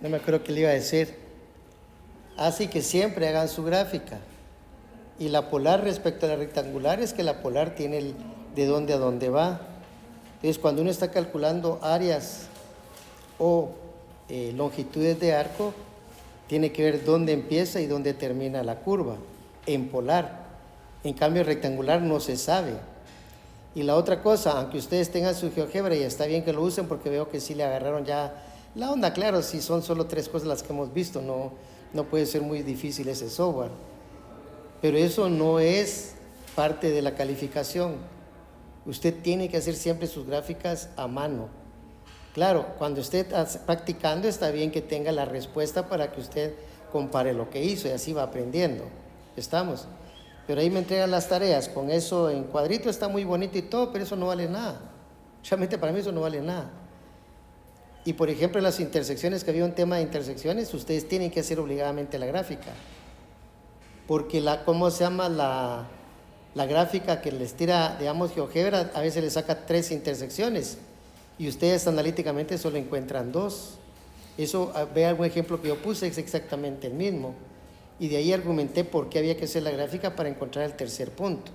No me acuerdo qué le iba a decir. Así que siempre hagan su gráfica. Y la polar respecto a la rectangular es que la polar tiene el de dónde a dónde va. Entonces, cuando uno está calculando áreas o longitudes de arco, tiene que ver dónde empieza y dónde termina la curva, en polar. En cambio, rectangular no se sabe. Y la otra cosa, aunque ustedes tengan su GeoGebra, y está bien que lo usen porque veo que sí le agarraron ya la onda, claro, si son solo 3 cosas las que hemos visto, no puede ser muy difícil ese software. Pero eso no es parte de la calificación. Usted tiene que hacer siempre sus gráficas a mano. Claro, cuando esté practicando está bien que tenga la respuesta para que usted compare lo que hizo y así va aprendiendo. ¿Estamos? Pero ahí me entregan las tareas, con eso en cuadrito está muy bonito y todo, pero eso no vale nada. Realmente para mí eso no vale nada. Y por ejemplo en las intersecciones, que había un tema de intersecciones, ustedes tienen que hacer obligadamente la gráfica. Porque ¿cómo se llama la gráfica que les tira, digamos, GeoGebra? A veces le saca 3 intersecciones y ustedes analíticamente solo encuentran 2. Eso, ve algún ejemplo que yo puse, es exactamente el mismo. Y de ahí argumenté por qué había que hacer la gráfica para encontrar el tercer punto.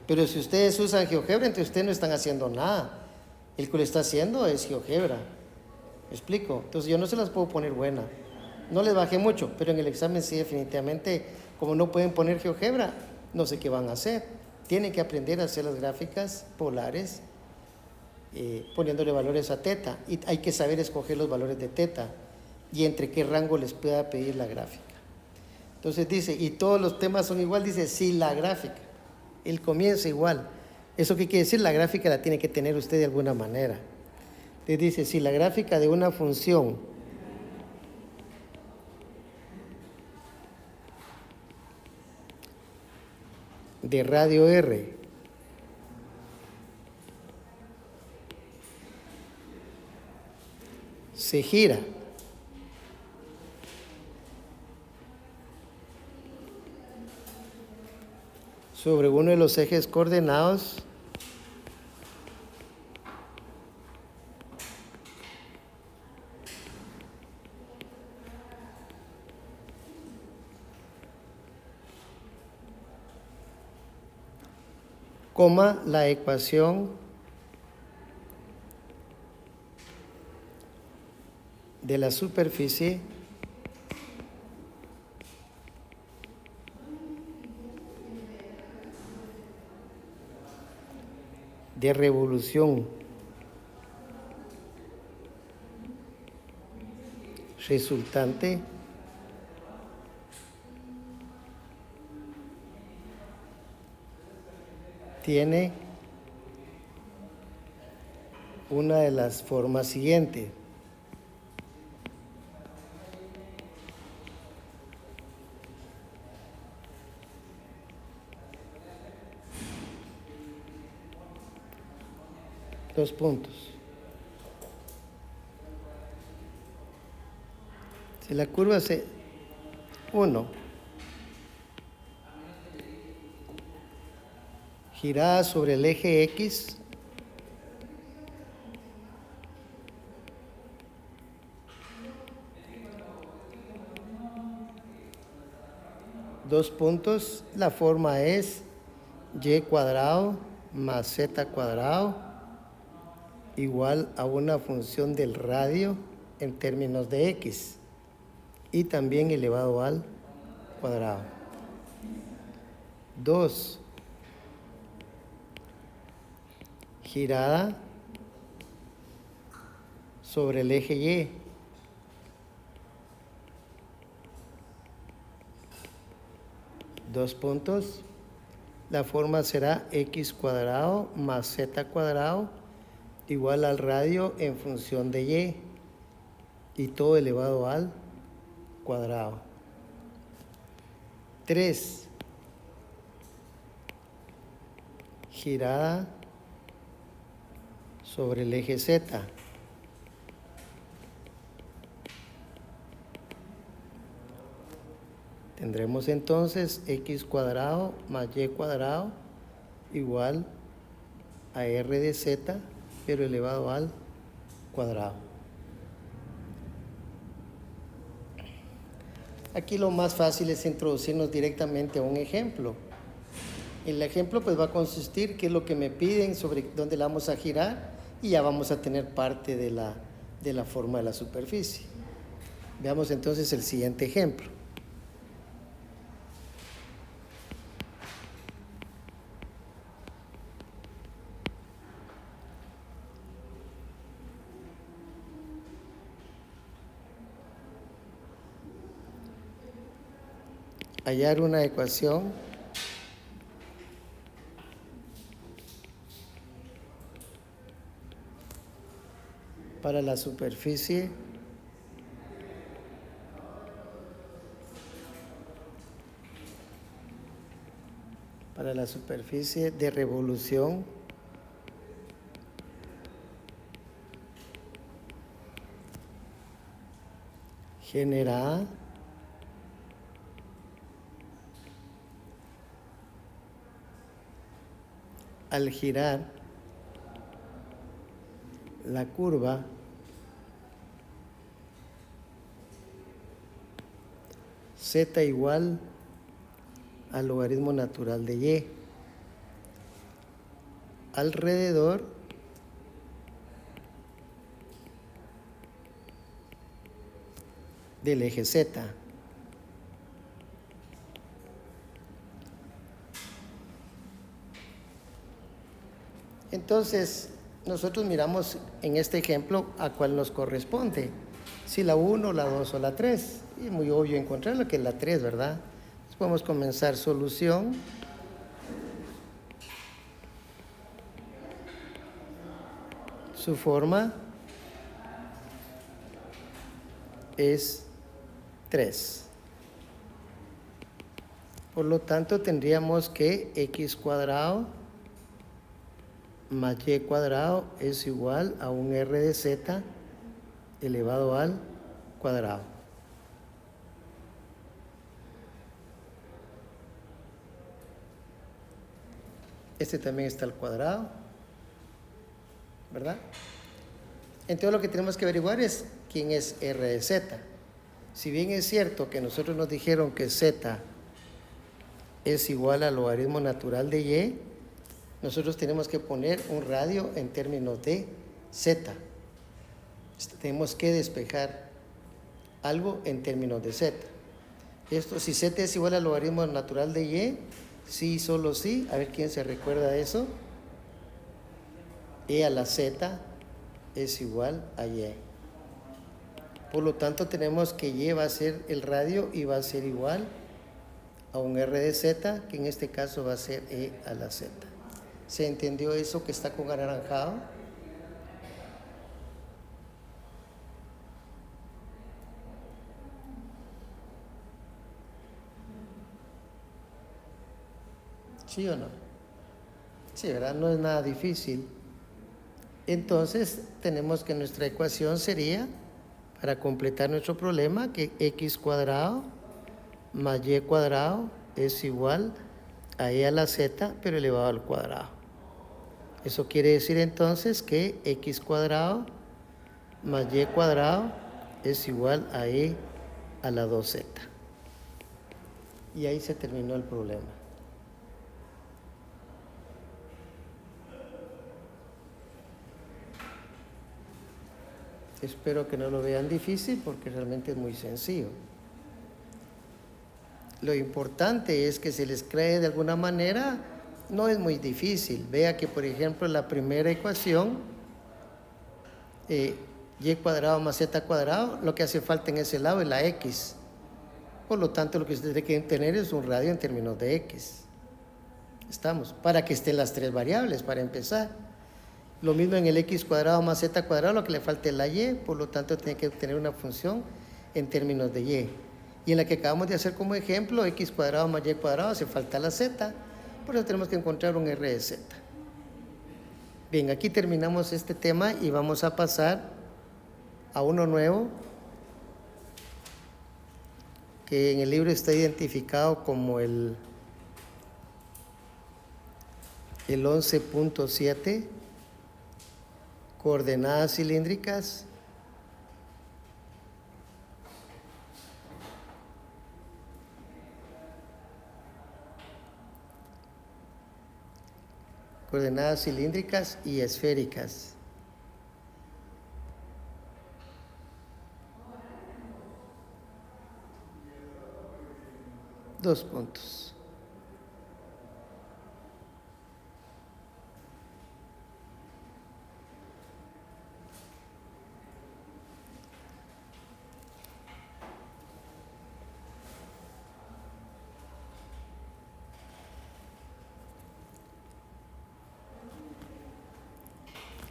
Pero si ustedes usan GeoGebra, entonces ustedes no están haciendo nada. El que lo está haciendo es GeoGebra. ¿Me explico? Entonces yo no se las puedo poner buena. No les bajé mucho, pero en el examen sí, definitivamente, como no pueden poner GeoGebra, no sé qué van a hacer. Tienen que aprender a hacer las gráficas polares, poniéndole valores a teta. Y hay que saber escoger los valores de teta y entre qué rango les pueda pedir la gráfica. Entonces dice, y todos los temas son igual, dice, sí, la gráfica. El comienzo igual. ¿Eso qué quiere decir? La gráfica la tiene que tener usted de alguna manera. Entonces dice, si la gráfica de una función de radio R se gira sobre uno de los ejes coordenados coma la ecuación de la superficie de revolución resultante tiene una de las formas siguientes. Dos puntos. Si la curva se 1 girada sobre el eje X, dos puntos, la forma es y cuadrado más z cuadrado igual a una función del radio en términos de x y también elevado al cuadrado. 2. Girada sobre el eje Y. Dos puntos. La forma será x cuadrado más z cuadrado igual al radio en función de y todo elevado al cuadrado. 3. Girada sobre el eje Z. Tendremos entonces x cuadrado más y cuadrado igual a r de z, pero elevado al cuadrado. Aquí lo más fácil es introducirnos directamente a un ejemplo. El ejemplo pues va a consistir qué es lo que me piden, sobre dónde la vamos a girar, y ya vamos a tener parte de la forma de la superficie. Veamos entonces el siguiente ejemplo. Hallar una ecuación para la superficie de revolución generada al girar la curva z igual al logaritmo natural de y alrededor del eje z. Entonces, nosotros miramos en este ejemplo a cuál nos corresponde, si la 1, la 2 o la 3. Y es muy obvio encontrar lo que es la 3, ¿verdad? Entonces podemos comenzar solución. Su forma es 3. Por lo tanto, tendríamos que x cuadrado más y cuadrado es igual a un r de z elevado al cuadrado. Este también está al cuadrado, ¿verdad? Entonces lo que tenemos que averiguar es quién es r de z. Si bien es cierto que nosotros nos dijeron que z es igual al logaritmo natural de y, nosotros tenemos que poner un radio en términos de z. Tenemos que despejar algo en términos de z. Esto, si z es igual al logaritmo natural de y, sí, solo sí. A ver quién se recuerda de eso. E a la z es igual a y. Por lo tanto, tenemos que y va a ser el radio y va a ser igual a un r de z, que en este caso va a ser e a la z. ¿Se entendió eso que está con anaranjado? ¿Sí o no? Sí, ¿verdad? No es nada difícil. Entonces, tenemos que nuestra ecuación sería, para completar nuestro problema, que x cuadrado más y cuadrado es igual a e a la z, pero elevado al cuadrado. Eso quiere decir entonces que x cuadrado más y cuadrado es igual a e a la 2z. Y ahí se terminó el problema. Espero que no lo vean difícil porque realmente es muy sencillo. Lo importante es que se les cree de alguna manera, no es muy difícil. Vea que, por ejemplo, la primera ecuación, y cuadrado más z cuadrado, lo que hace falta en ese lado es la x. Por lo tanto, lo que ustedes quieren tener es un radio en términos de x. Estamos, para que estén las tres variables, para empezar. Lo mismo en el x cuadrado más z cuadrado, lo que le falta es la y, por lo tanto tiene que tener una función en términos de y. Y en la que acabamos de hacer como ejemplo, x cuadrado más y cuadrado, hace falta la z, por eso tenemos que encontrar un r de z. Bien, aquí terminamos este tema y vamos a pasar a uno nuevo, que en el libro está identificado como el 11.7, coordenadas cilíndricas coordenadas cilíndricas y esféricas. Dos puntos.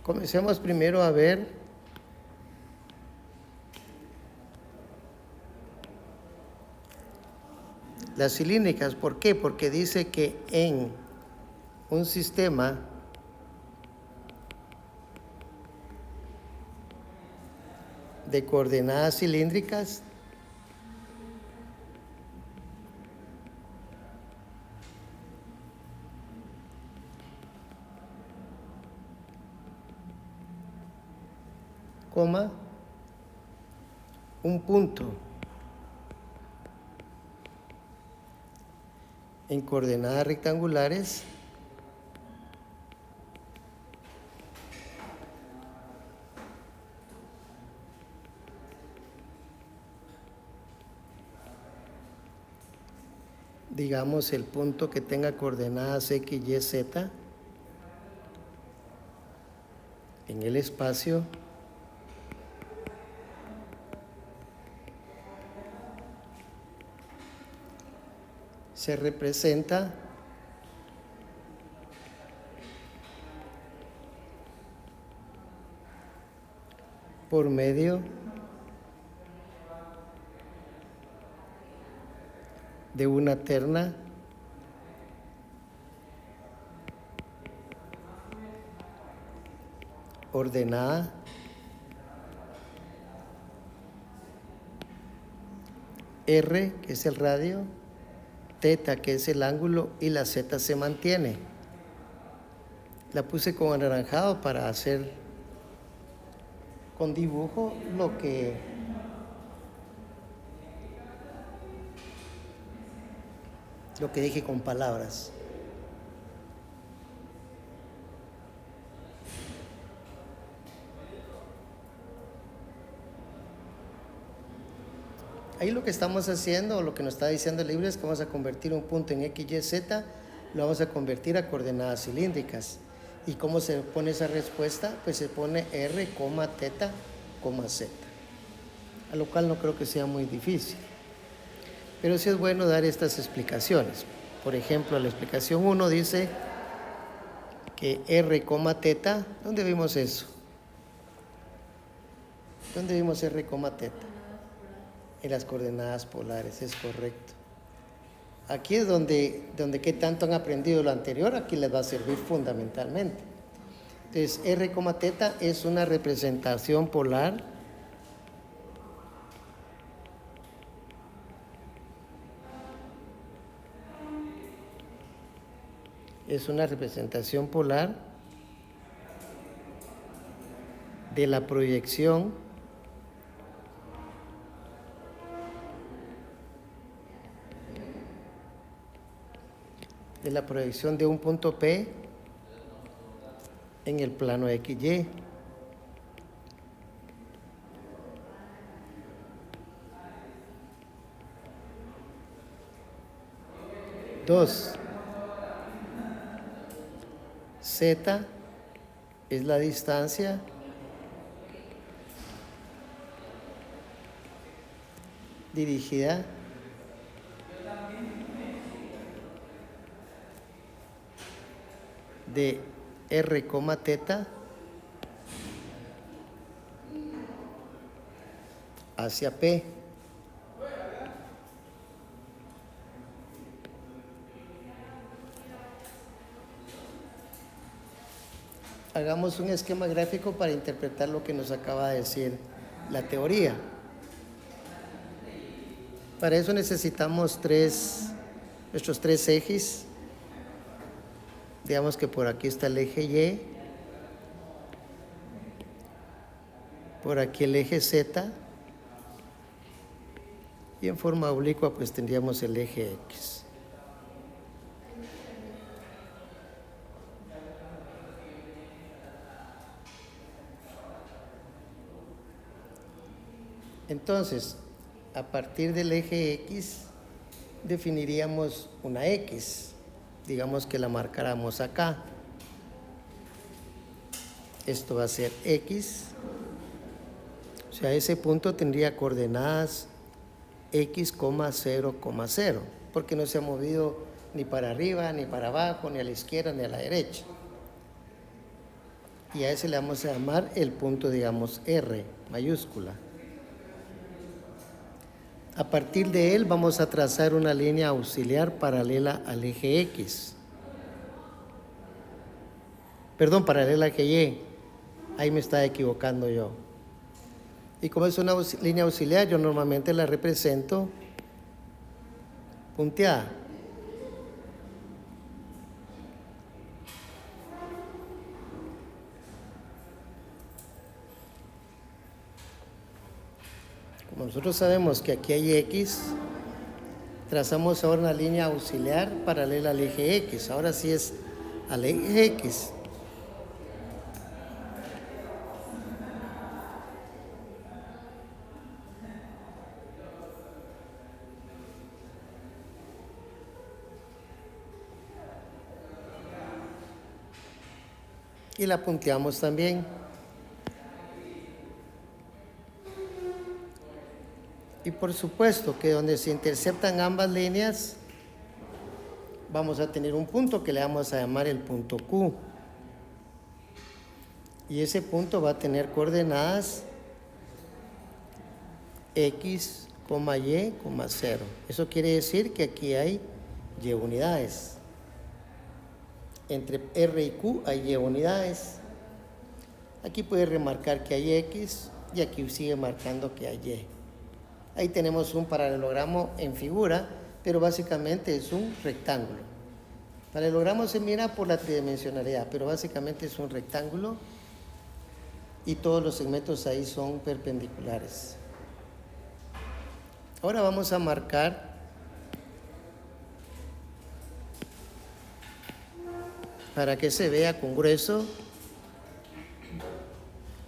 Comencemos primero a ver las cilíndricas. ¿Por qué? Porque dice que en un sistema de coordenadas cilíndricas coma, un punto en coordenadas rectangulares digamos el punto que tenga coordenadas X, Y, Z en el espacio se representa por medio de una terna ordenada R, que es el radio, teta, que es el ángulo, y la Z se mantiene. La puse con anaranjado para hacer con dibujo lo que dije con palabras. Ahí lo que estamos haciendo, o lo que nos está diciendo el libro, es que vamos a convertir un punto en X, Y, Z, lo vamos a convertir a coordenadas cilíndricas. ¿Y cómo se pone esa respuesta? Pues se pone R, teta, Z. A lo cual no creo que sea muy difícil. Pero sí es bueno dar estas explicaciones. Por ejemplo, la explicación 1 dice que R, teta, ¿dónde vimos eso? ¿Dónde vimos R, teta? En las coordenadas polares, es correcto. Aquí es donde qué tanto han aprendido lo anterior, aquí les va a servir fundamentalmente. Entonces, R, teta es una representación polar de la proyección de un punto P en el plano XY. Dos, Z es la distancia dirigida de R, teta hacia P. Hagamos un esquema gráfico para interpretar lo que nos acaba de decir la teoría. Para eso necesitamos nuestros tres ejes. Digamos que por aquí está el eje Y, por aquí el eje Z, y en forma oblicua pues tendríamos el eje X. Entonces, a partir del eje X, definiríamos una X. Digamos que la marcáramos acá. Esto va a ser X. O sea, ese punto tendría coordenadas X, 0, 0, porque no se ha movido ni para arriba, ni para abajo, ni a la izquierda, ni a la derecha. Y a ese le vamos a llamar el punto, digamos, R, mayúscula. A partir de él vamos a trazar una línea auxiliar paralela al eje X. Perdón, paralela al eje Y. Ahí me estaba equivocando yo. Y como es una línea auxiliar, yo normalmente la represento punteada. Como nosotros sabemos que aquí hay X, trazamos ahora una línea auxiliar paralela al eje X. Ahora sí es al eje X. Y la punteamos también. Y por supuesto que donde se interceptan ambas líneas, vamos a tener un punto que le vamos a llamar el punto Q. Y ese punto va a tener coordenadas X, Y, 0. Eso quiere decir que aquí hay Y unidades. Entre R y Q hay Y unidades. Aquí puede remarcar que hay X y aquí sigue marcando que hay Y. Ahí tenemos un paralelogramo en figura, pero básicamente es un rectángulo. Paralelogramo se mira por la tridimensionalidad, pero básicamente es un rectángulo y todos los segmentos ahí son perpendiculares. Ahora vamos a marcar para que se vea con grueso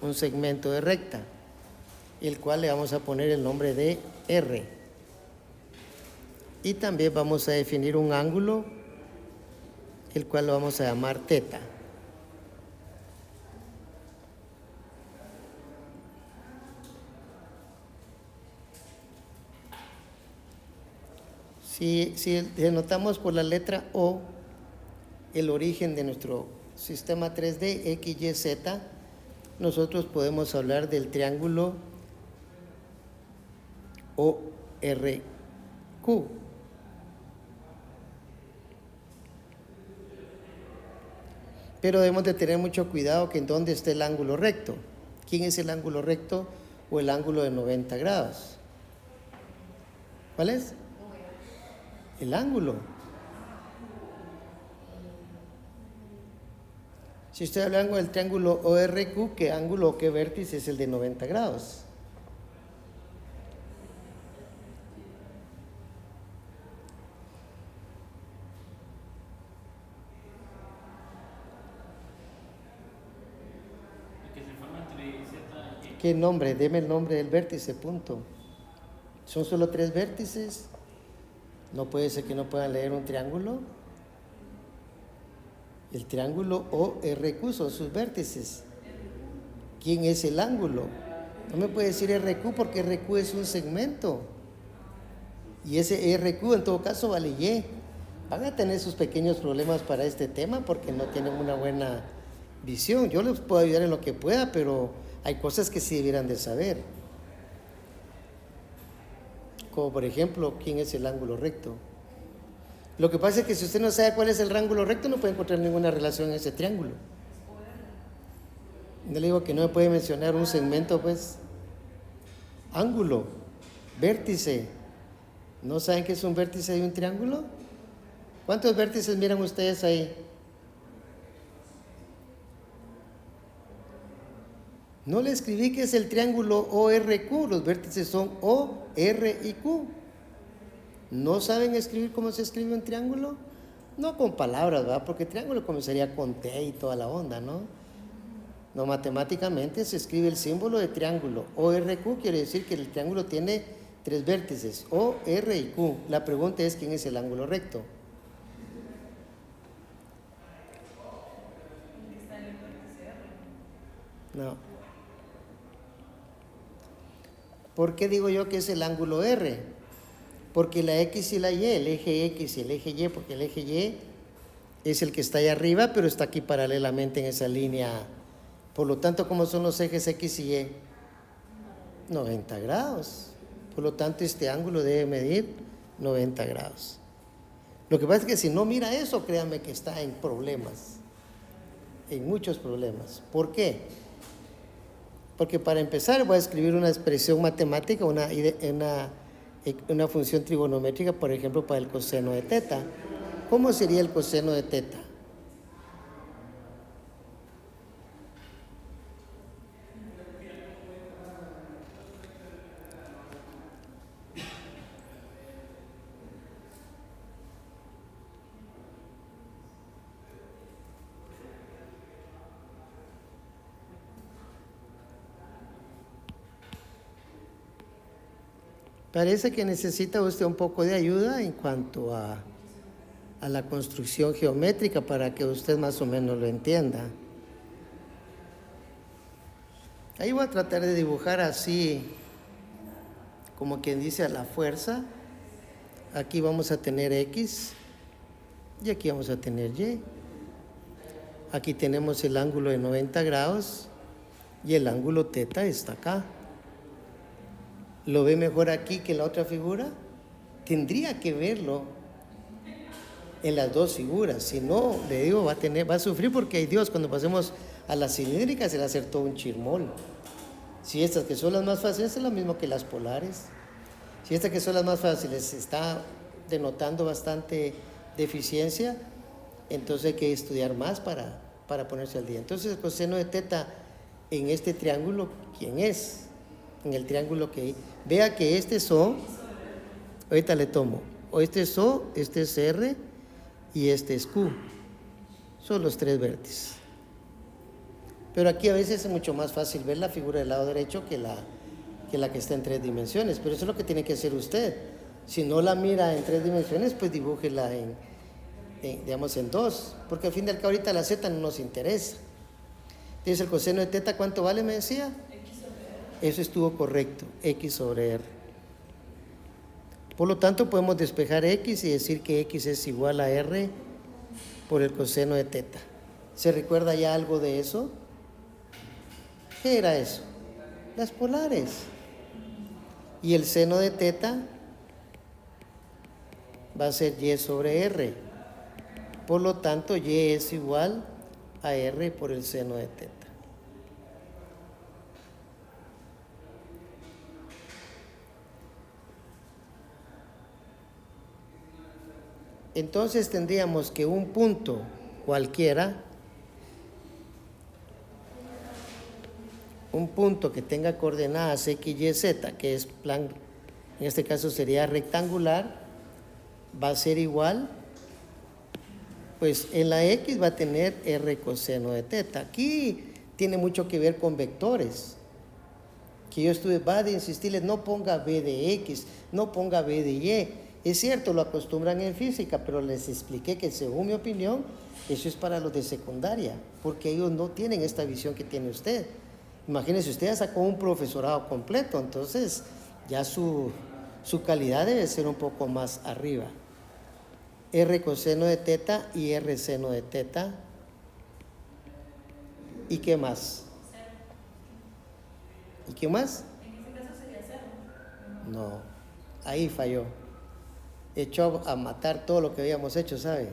un segmento de recta, el cual le vamos a poner el nombre de R. Y también vamos a definir un ángulo, el cual lo vamos a llamar teta. Si denotamos por la letra O el origen de nuestro sistema 3D, X, Y, Z, nosotros podemos hablar del triángulo ORQ. Pero debemos de tener mucho cuidado que en dónde está el ángulo recto. ¿Quién es el ángulo recto o el ángulo de 90 grados? ¿Cuál es? El ángulo. Si estoy hablando del triángulo ORQ, ¿qué ángulo o qué vértice es el de 90 grados? ¿Qué nombre? Deme el nombre del vértice, punto. ¿Son solo 3 vértices? ¿No puede ser que no puedan leer un triángulo? El triángulo ORQ son sus vértices. ¿Quién es el ángulo? No me puede decir RQ porque RQ es un segmento. Y ese RQ en todo caso vale Y. Van a tener sus pequeños problemas para este tema porque no tienen una buena visión. Yo les puedo ayudar en lo que pueda, pero hay cosas que sí debieran de saber. Como por ejemplo, ¿quién es el ángulo recto? Lo que pasa es que si usted no sabe cuál es el ángulo recto, no puede encontrar ninguna relación en ese triángulo. Yo le digo que no me puede mencionar un segmento, pues. Ángulo, vértice. ¿No saben qué es un vértice de un triángulo? ¿Cuántos vértices miran ustedes ahí? No le escribí que es el triángulo ORQ, los vértices son O, R y Q. ¿No saben escribir cómo se escribe un triángulo? No con palabras, ¿verdad? Porque triángulo comenzaría con T y toda la onda, ¿no? No, matemáticamente se escribe el símbolo de triángulo. ORQ quiere decir que el triángulo tiene 3 vértices, O, R y Q. La pregunta es quién es el ángulo recto. No. ¿Por qué digo yo que es el ángulo R? Porque la X y la Y, el eje X y el eje Y, porque el eje Y es el que está ahí arriba, pero está aquí paralelamente en esa línea. Por lo tanto, ¿cómo son los ejes X y Y? 90 grados. Por lo tanto, este ángulo debe medir 90 grados. Lo que pasa es que si no mira eso, créanme que está en problemas, en muchos problemas. ¿Por qué? Porque para empezar voy a escribir una expresión matemática, una función trigonométrica, por ejemplo, para el coseno de teta. ¿Cómo sería el coseno de teta? Parece que necesita usted un poco de ayuda en cuanto a la construcción geométrica para que usted más o menos lo entienda. Ahí voy a tratar de dibujar así, como quien dice a la fuerza. Aquí vamos a tener X y aquí vamos a tener Y. Aquí tenemos el ángulo de 90 grados y el ángulo teta está acá. ¿Lo ve mejor aquí que en la otra figura? Tendría que verlo en las dos figuras. Si no, le digo, va a sufrir porque, ay Dios, cuando pasemos a las cilíndricas se va a hacer todo un chirmol. Si estas que son las más fáciles es lo mismo que las polares. Si estas que son las más fáciles está denotando bastante deficiencia, entonces hay que estudiar más para ponerse al día. Entonces el coseno de teta en este triángulo, ¿quién es? En el triángulo que vea que este es O, ahorita le tomo, o este es O, este es R y este es Q. Son los 3 vértices. Pero aquí a veces es mucho más fácil ver la figura del lado derecho que la que está en 3 dimensiones, pero eso es lo que tiene que hacer usted. Si no la mira en 3 dimensiones, pues dibújela digamos en 2, porque al fin de al cabo ahorita la Z no nos interesa. Entonces el coseno de teta, ¿cuánto vale? Me decía. Eso estuvo correcto, X sobre R. Por lo tanto, podemos despejar X y decir que X es igual a R por el coseno de teta. ¿Se recuerda ya algo de eso? ¿Qué era eso? Las polares. Y el seno de teta va a ser Y sobre R. Por lo tanto, Y es igual a R por el seno de teta. Entonces tendríamos que un punto cualquiera, un punto que tenga coordenadas X, Y, Z, que es plan, en este caso sería rectangular, va a ser igual, pues en la X va a tener R coseno de teta. Aquí tiene mucho que ver con vectores, que yo va de insistirles, no ponga B de X, no ponga B de Y. Es cierto, lo acostumbran en física, pero les expliqué que según mi opinión, eso es para los de secundaria, porque ellos no tienen esta visión que tiene usted. Imagínense, usted ya sacó un profesorado completo, entonces ya su calidad debe ser un poco más arriba. R coseno de teta y R seno de teta. ¿Y qué más? ¿Y qué más? En ese caso sería 0. No, ahí falló. Echó a matar todo lo que habíamos hecho, ¿sabe?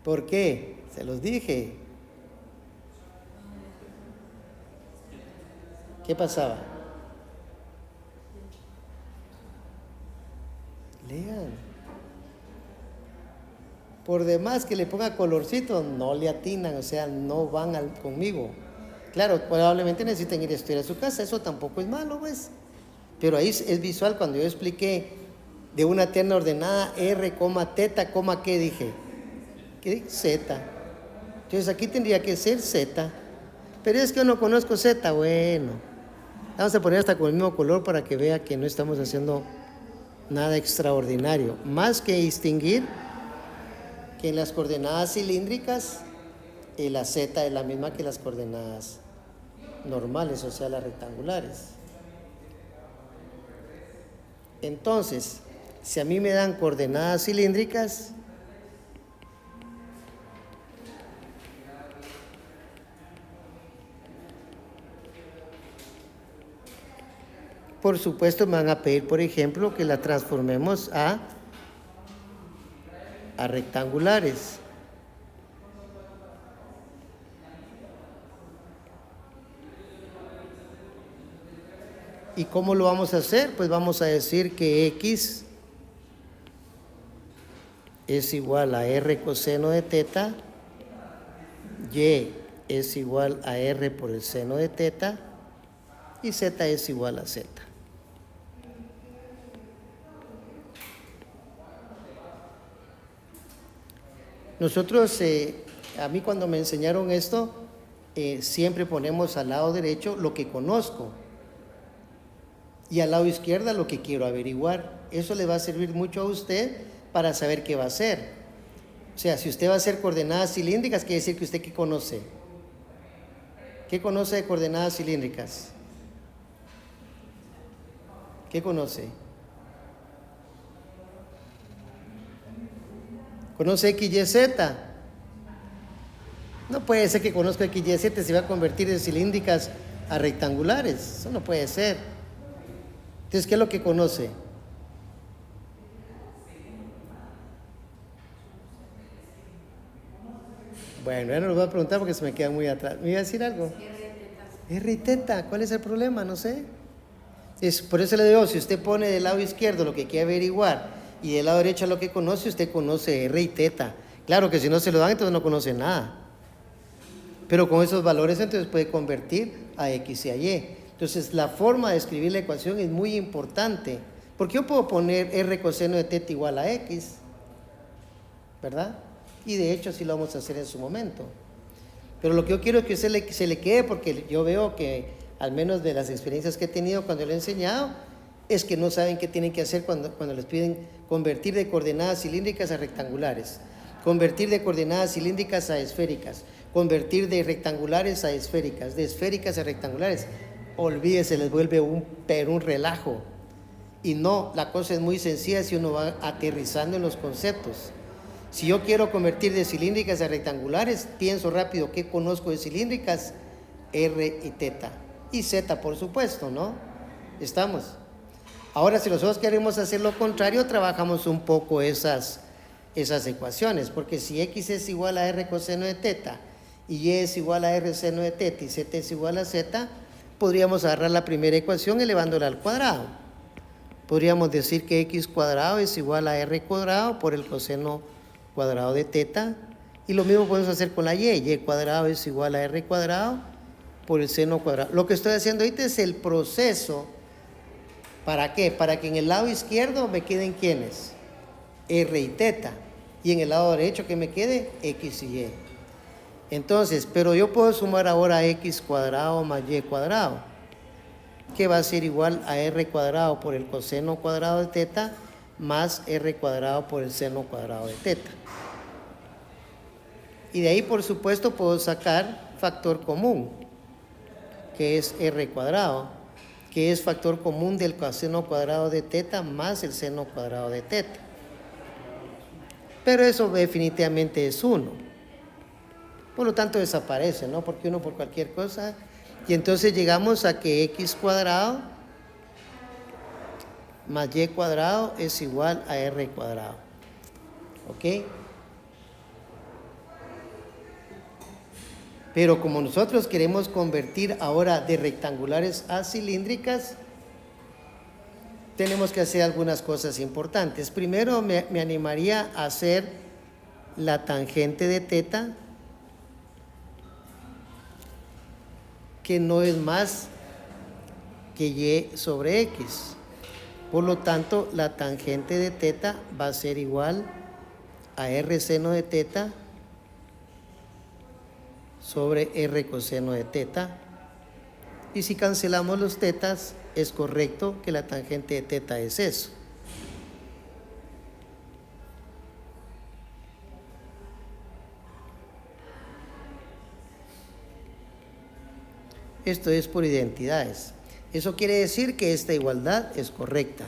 ¿Por qué? Se los dije. ¿Qué pasaba? Lean. Por demás que le ponga colorcito, no le atinan, o sea, no van conmigo. Claro, probablemente necesiten ir a estudiar a su casa, eso tampoco es malo, pues. Pero ahí es visual cuando yo expliqué de una terna ordenada R, teta, ¿qué dije? ¿Qué dije? Z. Entonces aquí tendría que ser Z. Pero es que yo no conozco Z. Bueno, vamos a poner hasta con el mismo color para que vea que no estamos haciendo nada extraordinario. Más que distinguir que en las coordenadas cilíndricas la Z es la misma que las coordenadas normales, o sea, las rectangulares. Entonces, si a mí me dan coordenadas cilíndricas, por supuesto me van a pedir, por ejemplo, que la transformemos a rectangulares. ¿Y cómo lo vamos a hacer? Pues vamos a decir que X es igual a R coseno de teta, Y es igual a R por el seno de teta y Z es igual a Z. Nosotros, a mí cuando me enseñaron esto, siempre ponemos al lado derecho lo que conozco y al lado izquierdo lo que quiero averiguar. Eso le va a servir mucho a usted para saber qué va a hacer. O sea, si usted va a hacer coordenadas cilíndricas, quiere decir que usted ¿qué conoce? ¿Qué conoce de coordenadas cilíndricas? ¿Qué conoce? ¿Conoce X, Y, Z? No puede ser que conozca X, Y, Z, se va a convertir de cilíndricas a rectangulares. Eso no puede ser. Entonces, ¿qué es lo que conoce? Bueno, ya no lo voy a preguntar porque se me queda muy atrás. ¿Me iba a decir algo? R y teta, ¿cuál es el problema? No sé. Por eso le digo, si usted pone del lado izquierdo lo que quiere averiguar y del lado derecho lo que conoce, usted conoce R y teta. Claro que si no se lo dan, entonces no conoce nada. Pero con esos valores entonces puede convertir a X y a Y. Entonces la forma de escribir la ecuación es muy importante. Porque yo puedo poner R coseno de teta igual a X, ¿verdad? Y de hecho así lo vamos a hacer en su momento. Pero lo que yo quiero es que se le quede, porque yo veo que, al menos de las experiencias que he tenido cuando le he enseñado, es que no saben qué tienen que hacer cuando les piden convertir de coordenadas cilíndricas a rectangulares, convertir de coordenadas cilíndricas a esféricas, convertir de rectangulares a esféricas, de esféricas a rectangulares. Olvídese, les vuelve un relajo. Y no, la cosa es muy sencilla si uno va aterrizando en los conceptos. Si yo quiero convertir de cilíndricas a rectangulares, pienso rápido, ¿qué conozco de cilíndricas? R y teta. Y Z, por supuesto, ¿no? ¿Estamos? Ahora, si nosotros queremos hacer lo contrario, trabajamos un poco esas ecuaciones, porque si X es igual a R coseno de teta, y Y es igual a R seno de teta, y Z es igual a Z, podríamos agarrar la primera ecuación elevándola al cuadrado. Podríamos decir que X cuadrado es igual a R cuadrado por el coseno cuadrado de teta, y lo mismo podemos hacer con la Y cuadrado es igual a R cuadrado por el seno cuadrado. Lo que estoy haciendo ahorita es el proceso. ¿Para qué? Para que en el lado izquierdo me queden ¿quiénes? R y teta, y en el lado derecho que me quede X y Y. Entonces, pero yo puedo sumar ahora X cuadrado más Y cuadrado, que va a ser igual a R cuadrado por el coseno cuadrado de teta más R cuadrado por el seno cuadrado de teta. Y de ahí, por supuesto, puedo sacar factor común, que es R cuadrado, que es factor común del coseno cuadrado de teta más el seno cuadrado de teta. Pero eso definitivamente es 1. Por lo tanto desaparece, ¿no? Porque 1 por cualquier cosa. Y entonces llegamos a que X cuadrado más Y cuadrado es igual a R cuadrado. ¿Ok? Pero como nosotros queremos convertir ahora de rectangulares a cilíndricas, tenemos que hacer algunas cosas importantes. Primero me animaría a hacer la tangente de teta, que no es más que Y sobre X. Por lo tanto, la tangente de teta va a ser igual a R seno de teta sobre R coseno de teta. Y si cancelamos los tetas, es correcto que la tangente de teta es eso. Esto es por identidades. Eso quiere decir que esta igualdad es correcta.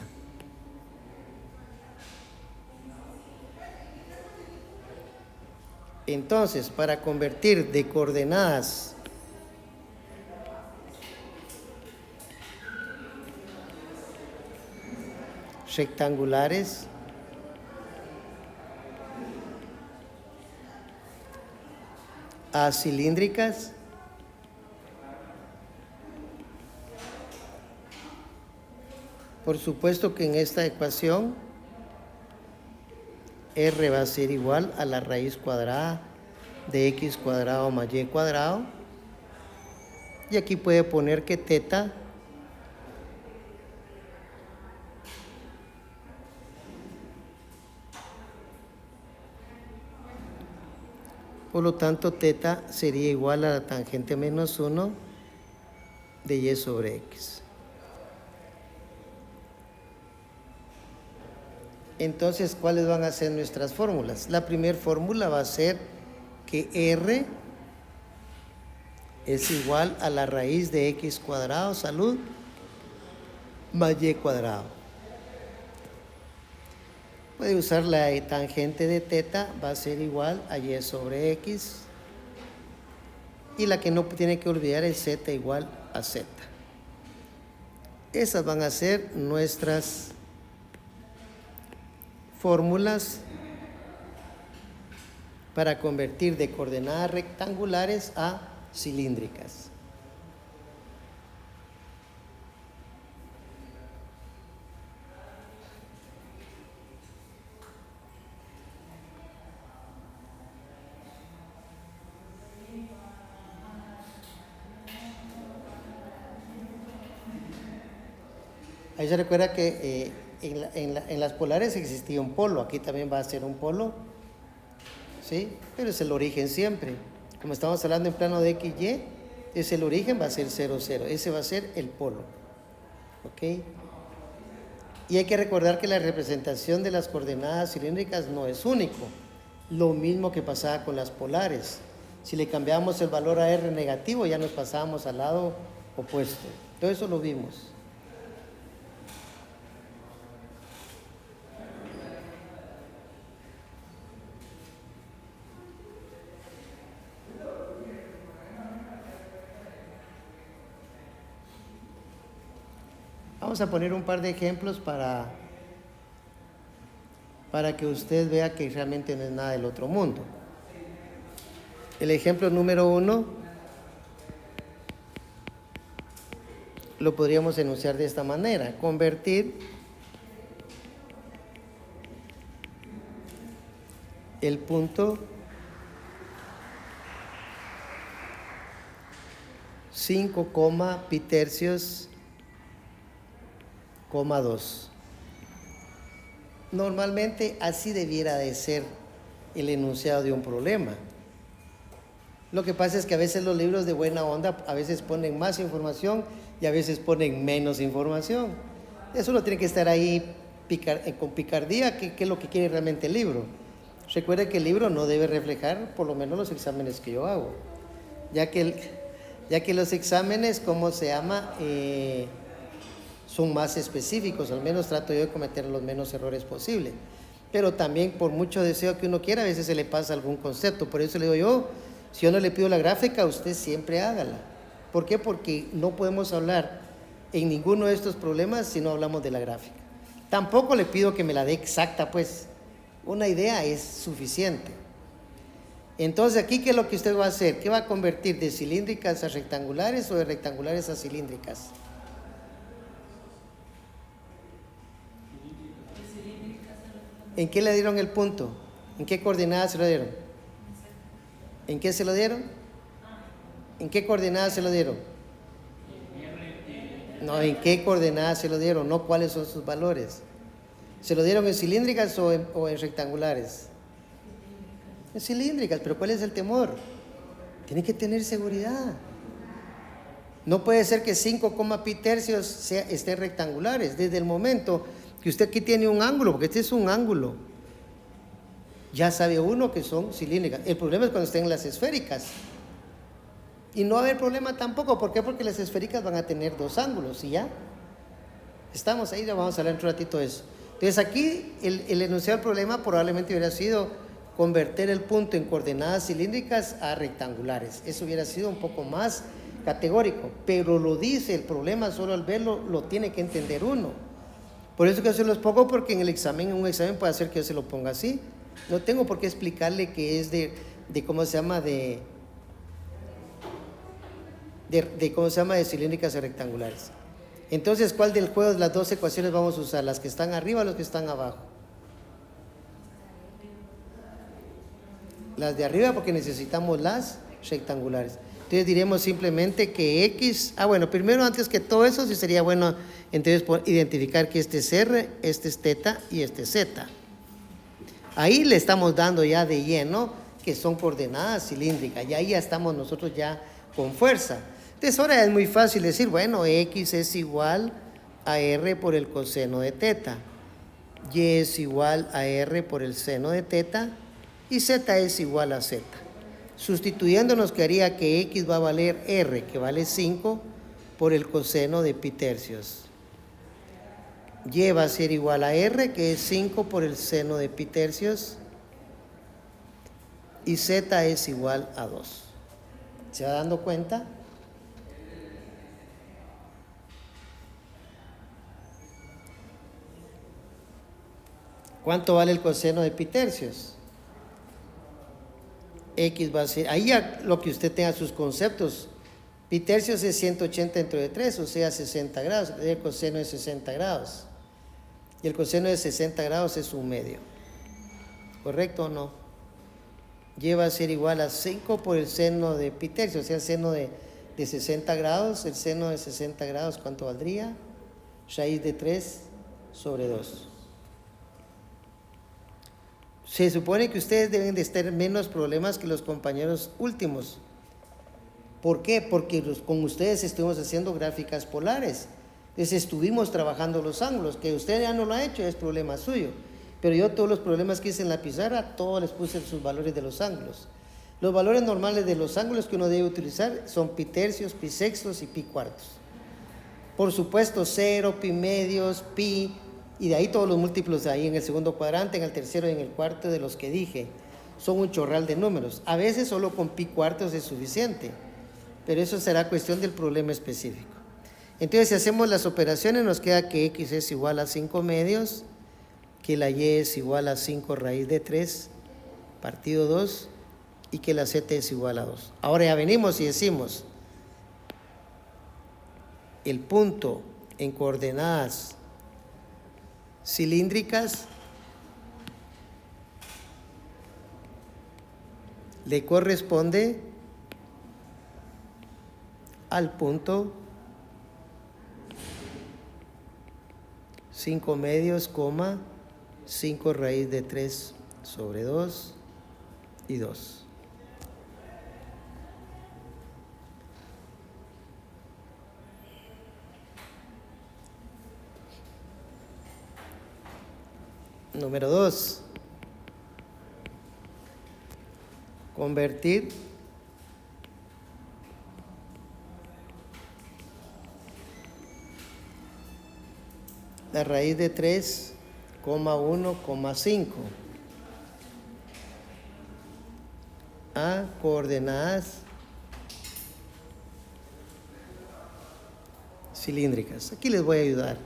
Entonces, para convertir de coordenadas rectangulares a cilíndricas, por supuesto que en esta ecuación R va a ser igual a la raíz cuadrada de x cuadrado más y cuadrado. Y aquí puede poner que teta por lo tanto teta sería igual a la tangente menos 1 de y sobre x. Entonces, ¿cuáles van a ser nuestras fórmulas? La primera fórmula va a ser que R es igual a la raíz de x cuadrado, salud, más y cuadrado. Puede usar la tangente de teta, va a ser igual a y sobre x. Y la que no tiene que olvidar es z igual a z. Esas van a ser nuestras fórmulas para convertir de coordenadas rectangulares a cilíndricas. Ahí se recuerda que en las polares existía un polo, aquí también va a ser un polo, ¿sí? Pero es el origen siempre. Como estamos hablando en plano de x, y, es el origen, va a ser 0, 0. Ese va a ser el polo, ¿ok? Y hay que recordar que la representación de las coordenadas cilíndricas no es único. Lo mismo que pasaba con las polares. Si le cambiamos el valor a R negativo, ya nos pasábamos al lado opuesto. Todo eso lo vimos. Vamos a poner un par de ejemplos para que usted vea que realmente no es nada del otro mundo. El ejemplo número 1 lo podríamos enunciar de esta manera: convertir el punto 5, pi tercios, 2. Normalmente así debiera de ser el enunciado de un problema. Lo que pasa es que a veces los libros de buena onda a veces ponen más información y a veces ponen menos información. Eso no tiene que estar ahí con picardía, que es lo que quiere realmente el libro. Recuerde que el libro no debe reflejar por lo menos los exámenes que yo hago, ya que los exámenes, ¿cómo se llama? Son más específicos, al menos trato yo de cometer los menos errores posible. Pero también, por mucho deseo que uno quiera, a veces se le pasa algún concepto. Por eso le digo yo, si yo no le pido la gráfica, usted siempre hágala. ¿Por qué? Porque no podemos hablar en ninguno de estos problemas si no hablamos de la gráfica. Tampoco le pido que me la dé exacta, pues una idea es suficiente. Entonces, aquí, ¿qué es lo que usted va a hacer? ¿Qué va a convertir de cilíndricas a rectangulares o de rectangulares a cilíndricas? ¿En qué le dieron el punto? ¿En qué coordenadas se lo dieron? ¿En qué se lo dieron? ¿En qué coordenadas se lo dieron? No, ¿en qué coordenadas se lo dieron? No, ¿cuáles son sus valores? ¿Se lo dieron en cilíndricas o en rectangulares? En cilíndricas, pero ¿cuál es el temor? Tiene que tener seguridad. No puede ser que 5, pi tercios estén rectangulares. Desde el momento que usted aquí tiene un ángulo, porque este es un ángulo, ya sabe uno que son cilíndricas. El problema es cuando estén las esféricas. Y no va a haber problema tampoco. ¿Por qué? Porque las esféricas van a tener 2 ángulos. ¿Y ya? Estamos ahí, ya vamos a hablar un ratito de eso. Entonces aquí el enunciado del problema probablemente hubiera sido convertir el punto en coordenadas cilíndricas a rectangulares. Eso hubiera sido un poco más categórico, pero lo dice el problema, solo al verlo lo tiene que entender uno. Por eso que yo se los pongo, porque en un examen puede ser que yo se lo ponga así. No tengo por qué explicarle que es de ¿cómo se llama? De cilíndricas y rectangulares. Entonces, ¿cuál del juego de las 2 ecuaciones vamos a usar? ¿Las que están arriba o las que están abajo? Las de arriba, porque necesitamos las rectangulares. Entonces diremos simplemente que X, bueno, primero antes que todo eso, sí sería bueno entonces identificar que este es R, este es teta y este es Z. Ahí le estamos dando ya de lleno que son coordenadas cilíndricas, y ahí ya estamos nosotros ya con fuerza. Entonces ahora es muy fácil decir, bueno, X es igual a R por el coseno de teta, Y es igual a R por el seno de teta, y Z es igual a Z. Sustituyendo nos quedaría que X va a valer R, que vale 5, por el coseno de pi tercios. Y va a ser igual a R, que es 5 por el seno de pi tercios, y Z es igual a 2. ¿Se va dando cuenta? ¿Cuánto vale el coseno de pi tercios? X va a ser, ahí ya lo que usted tenga sus conceptos. Pi tercios es 180 dentro de 3, o sea 60 grados. El coseno es 60 grados. Y el coseno de 60 grados es 1/2. ¿Correcto o no? Y va a ser igual a 5 por el seno de pi tercios, o sea el seno de 60 grados. El seno de 60 grados, ¿cuánto valdría? Raíz de 3 sobre 2. Se supone que ustedes deben de tener menos problemas que los compañeros últimos. ¿Por qué? Porque con ustedes estuvimos haciendo gráficas polares. Entonces estuvimos trabajando los ángulos. Que usted ya no lo ha hecho es problema suyo. Pero yo todos los problemas que hice en la pizarra, todos les puse sus valores de los ángulos. Los valores normales de los ángulos que uno debe utilizar son pi tercios, pi sextos y pi cuartos. Por supuesto 0, pi medios, pi... y de ahí todos los múltiplos de ahí en el segundo cuadrante, en el tercero y en el cuarto de los que dije. Son un chorral de números. A veces solo con pi cuartos es suficiente, pero eso será cuestión del problema específico. Entonces, si hacemos las operaciones, nos queda que X es igual a 5 medios, que la Y es igual a 5 raíz de 3 partido 2, y que la Z es igual a 2. Ahora ya venimos y decimos, el punto en coordenadas cilíndricas le corresponde al punto 5 medios, 5 raíz de 3 sobre 2 y 2. Número 2. Convertir la raíz de 3, 1, 5 a coordenadas cilíndricas. Aquí les voy a ayudar.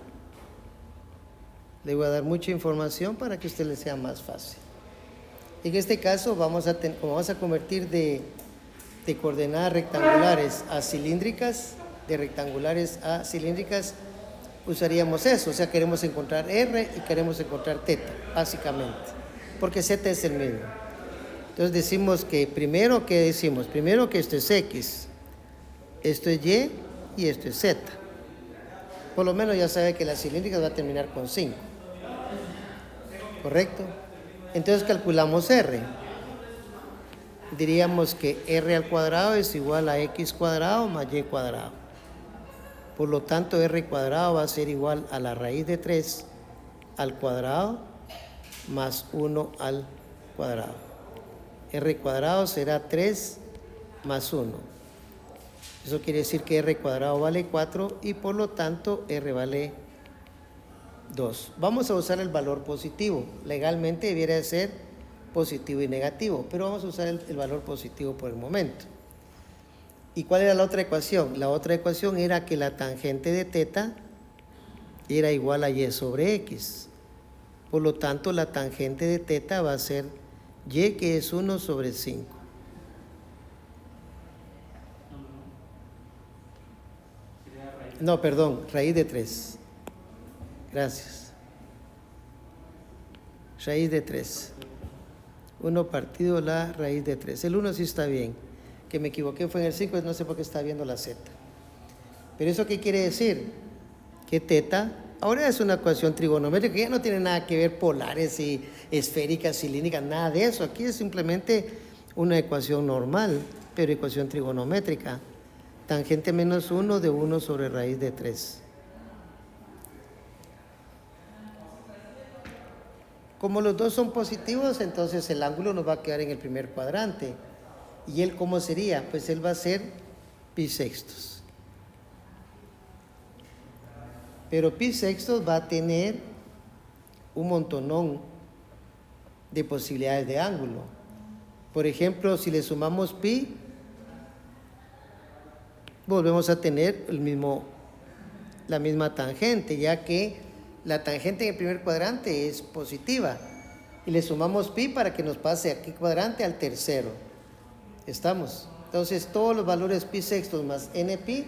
Le voy a dar mucha información para que a usted le sea más fácil. En este caso vamos a convertir de coordenadas rectangulares a cilíndricas, de rectangulares a cilíndricas, usaríamos eso. O sea, queremos encontrar R y queremos encontrar teta, básicamente, porque Z es el mismo. Entonces decimos que primero, ¿qué decimos? Primero que esto es X, esto es Y y esto es Z. Por lo menos ya sabe que la cilíndrica va a terminar con 5. ¿Correcto? Entonces calculamos R. diríamos que r al cuadrado es igual a x cuadrado más y cuadrado. Por lo tanto, r cuadrado va a ser igual a la raíz de 3 al cuadrado más 1 al cuadrado. R cuadrado será 3 más 1. Eso quiere decir que r cuadrado vale 4 y por lo tanto r vale 2. Vamos a usar el valor positivo. Legalmente debiera de ser positivo y negativo, pero vamos a usar el valor positivo por el momento. ¿Y cuál era la otra ecuación? La otra ecuación era que la tangente de teta era igual a y sobre x. Por lo tanto, la tangente de teta va a ser y, que es 1 sobre 5. No, perdón, raíz de 3. Gracias. Raíz de 3. 1 partido la raíz de 3. El 1 sí está bien. Que me equivoqué fue en el 5, no sé por qué está viendo la z. Pero ¿eso qué quiere decir? Que teta ahora es una ecuación trigonométrica que ya no tiene nada que ver polares y esféricas, cilíndricas, nada de eso. Aquí es simplemente una ecuación normal, pero ecuación trigonométrica. Tangente menos 1 de 1 sobre raíz de 3. Como los dos son positivos, entonces el ángulo nos va a quedar en el primer cuadrante. ¿Y él cómo sería? Pues él va a ser pi sextos. Pero pi sextos va a tener un montonón de posibilidades de ángulo. Por ejemplo, si le sumamos pi, volvemos a tener la misma tangente, ya que la tangente en el primer cuadrante es positiva. Y le sumamos pi para que nos pase aquí cuadrante al tercero. ¿Estamos? Entonces, todos los valores pi sextos más n pi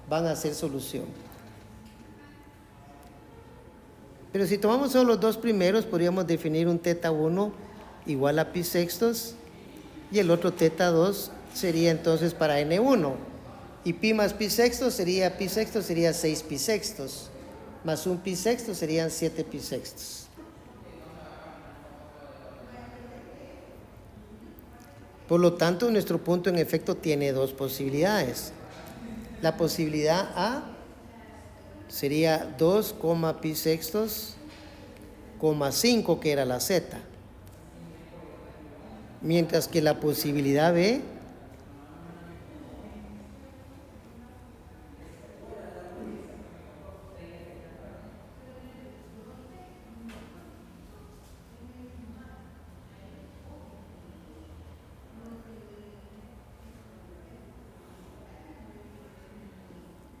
van a ser solución. Pero si tomamos solo los dos primeros, podríamos definir un teta 1 igual a pi sextos y el otro teta 2 sería entonces para n1. Y pi más pi sextos sería 6 pi sextos, más un pi sexto serían 7 pi sextos. Por lo tanto, nuestro punto en efecto tiene dos posibilidades. La posibilidad A sería 2, pi sextos, 5, que era la z. Mientras que la posibilidad B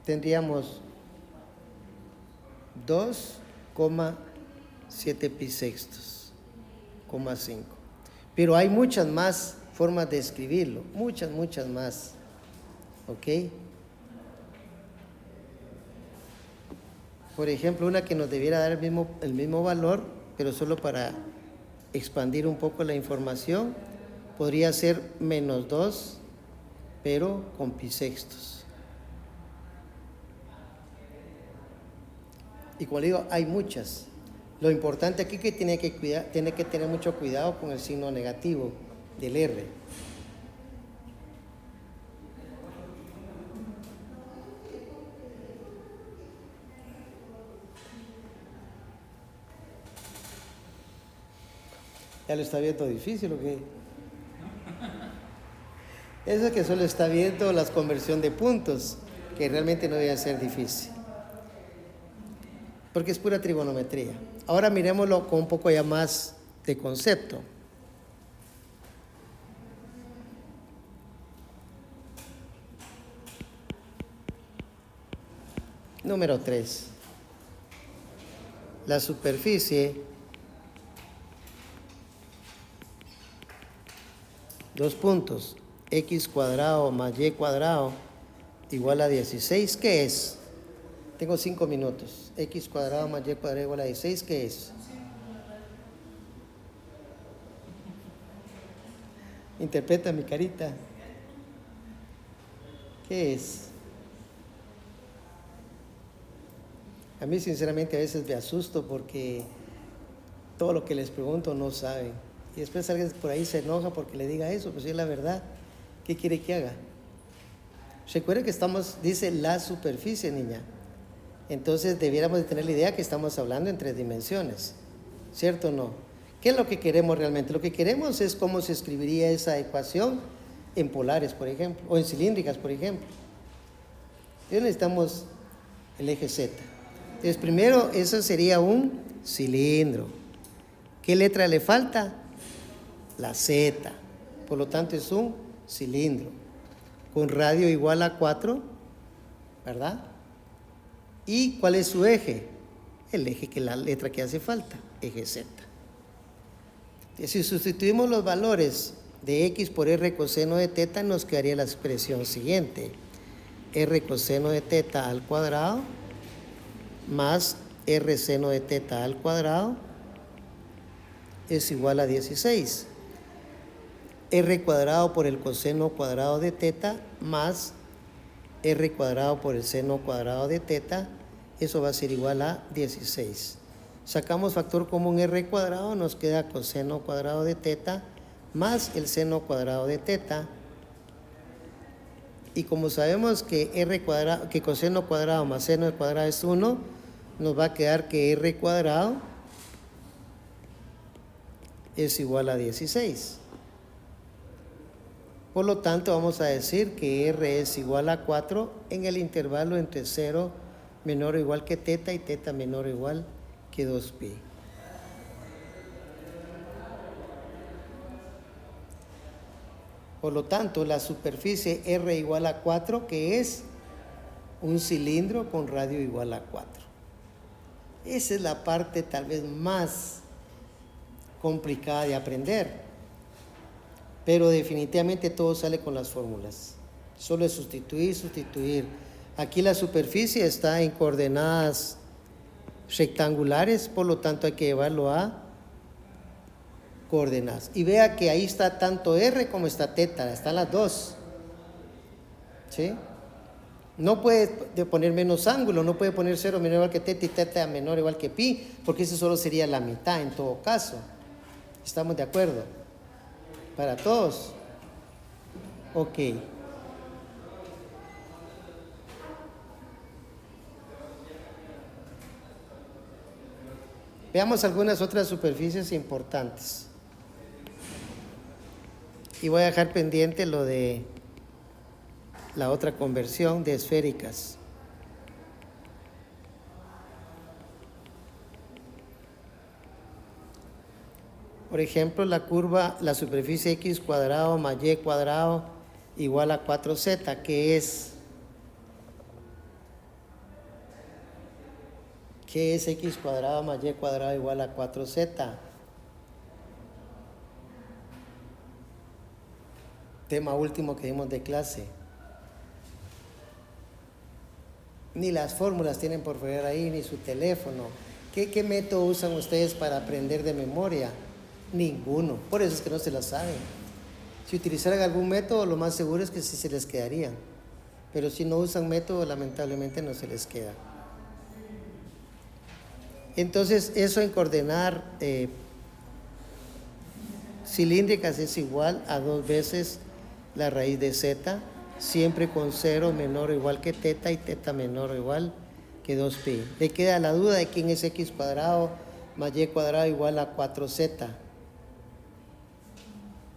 tendríamos 2, 7 pi sextos, 5. Pero hay muchas más formas de escribirlo, muchas más. ¿Ok? Por ejemplo, una que nos debiera dar el mismo valor, pero solo para expandir un poco la información, podría ser menos 2, pero con pi sextos. Y como le digo, hay muchas. Lo importante aquí es que tiene que tener mucho cuidado con el signo negativo del R. ¿Ya lo está viendo difícil o qué? Eso es que solo está viendo la conversión de puntos, que realmente no debe ser difícil, porque es pura trigonometría. Ahora miremoslo con un poco ya más de concepto. Número 3. La superficie, dos puntos, x cuadrado más y cuadrado igual a 16, ¿qué es? Tengo 5 minutos. X cuadrado más y cuadrado igual a 16, ¿qué es? Interpreta mi carita. ¿Qué es? A mí sinceramente a veces me asusto porque todo lo que les pregunto no saben. Y después alguien por ahí se enoja porque le diga eso, pues sí es la verdad. ¿Qué quiere que haga? Recuerde que dice la superficie, niña. Entonces debiéramos de tener la idea que estamos hablando en 3 dimensiones, ¿cierto o no? ¿Qué es lo que queremos realmente? Lo que queremos es cómo se escribiría esa ecuación en polares, por ejemplo, o en cilíndricas, por ejemplo. Entonces necesitamos el eje Z. Entonces primero eso sería un cilindro. ¿Qué letra le falta? La Z. Por lo tanto es un cilindro con radio igual a 4, ¿verdad? ¿Y cuál es su eje? El eje que la letra que hace falta, eje Z. Si sustituimos los valores de x por r coseno de teta, nos quedaría la expresión siguiente: r coseno de teta al cuadrado más r seno de teta al cuadrado es igual a 16. R cuadrado por el coseno cuadrado de teta más r cuadrado por el seno cuadrado de teta, eso va a ser igual a 16. Sacamos factor común r cuadrado, nos queda coseno cuadrado de teta más el seno cuadrado de teta. Y como sabemos que coseno cuadrado más seno al cuadrado es 1, nos va a quedar que r cuadrado es igual a 16. Por lo tanto, vamos a decir que r es igual a 4 en el intervalo entre 0 menor o igual que teta y teta menor o igual que 2pi. Por lo tanto, la superficie r igual a 4, que es un cilindro con radio igual a 4. Esa es la parte tal vez más complicada de aprender. Pero definitivamente todo sale con las fórmulas. Solo es sustituir. Aquí la superficie está en coordenadas rectangulares, por lo tanto hay que llevarlo a coordenadas. Y vea que ahí está tanto r como está teta, están las dos. ¿Sí? No puede poner menos ángulo, no puede poner 0 menor o igual que teta y teta menor o igual que pi, porque eso solo sería la mitad en todo caso. ¿Estamos de acuerdo? ¿Para todos? Ok. Veamos algunas otras superficies importantes. Y voy a dejar pendiente lo de la otra conversión de esféricas. Por ejemplo, la superficie x cuadrado más y cuadrado igual a 4z, que es x cuadrado más y cuadrado igual a 4z. Tema último que dimos de clase. Ni las fórmulas tienen por favor ahí, ni su teléfono. ¿Qué método usan ustedes para aprender de memoria? Ninguno. Por eso es que no se la saben. Si utilizaran algún método, lo más seguro es que sí se les quedarían. Pero si no usan método, lamentablemente no se les queda. Entonces, eso en coordenar cilíndricas es igual a 2 veces la raíz de z, siempre con 0 menor o igual que teta y teta menor o igual que 2pi. Le queda la duda de quién es x cuadrado más y cuadrado igual a 4z.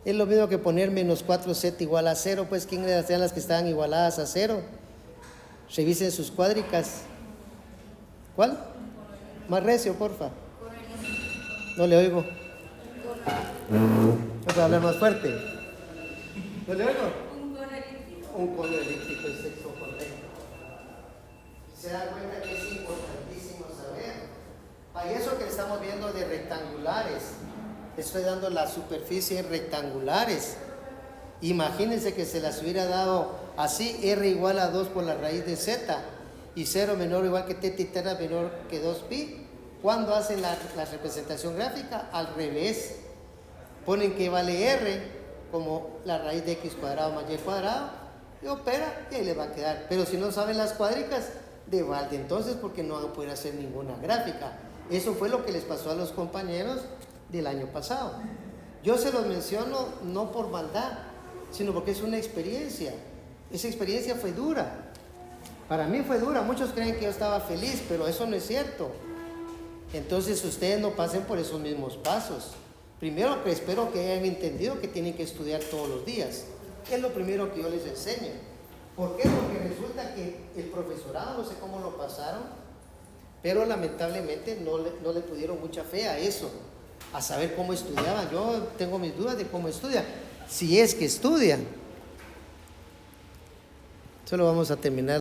Es lo mismo que poner menos 4z igual a 0, pues ¿quiénes eran las que estaban igualadas a 0? Revisen sus cuádricas. ¿Cuál? Más recio, porfa. No le oigo. Vamos a hablar más fuerte. ¿No le oigo? Un cono elíptico es eso, correcto. Se da cuenta que es importantísimo saber. Para eso que estamos viendo de rectangulares, estoy dando las superficies rectangulares. Imagínense que se las hubiera dado así, r igual a 2 por la raíz de z y 0 menor o igual que teta y teta menor que 2pi. ¿Cuándo hacen la representación gráfica? Al revés. Ponen que vale r como la raíz de x cuadrado más y cuadrado y opera y ahí le va a quedar. Pero si no saben las cuádricas, de balde entonces, porque no van a poder hacer ninguna gráfica. Eso fue lo que les pasó a los compañeros del año pasado. Yo se los menciono no por maldad, sino porque es una experiencia. Esa experiencia fue dura. Para mí fue dura. Muchos creen que yo estaba feliz, pero eso no es cierto. Entonces ustedes no pasen por esos mismos pasos. Primero, que espero que hayan entendido que tienen que estudiar todos los días. Es lo primero que yo les enseño. ¿Por qué? Porque resulta que el profesorado, no sé cómo lo pasaron, pero lamentablemente no le pudieron mucha fe a eso, a saber cómo estudiaban. Yo tengo mis dudas de cómo estudian, si es que estudian. Solo vamos a terminar.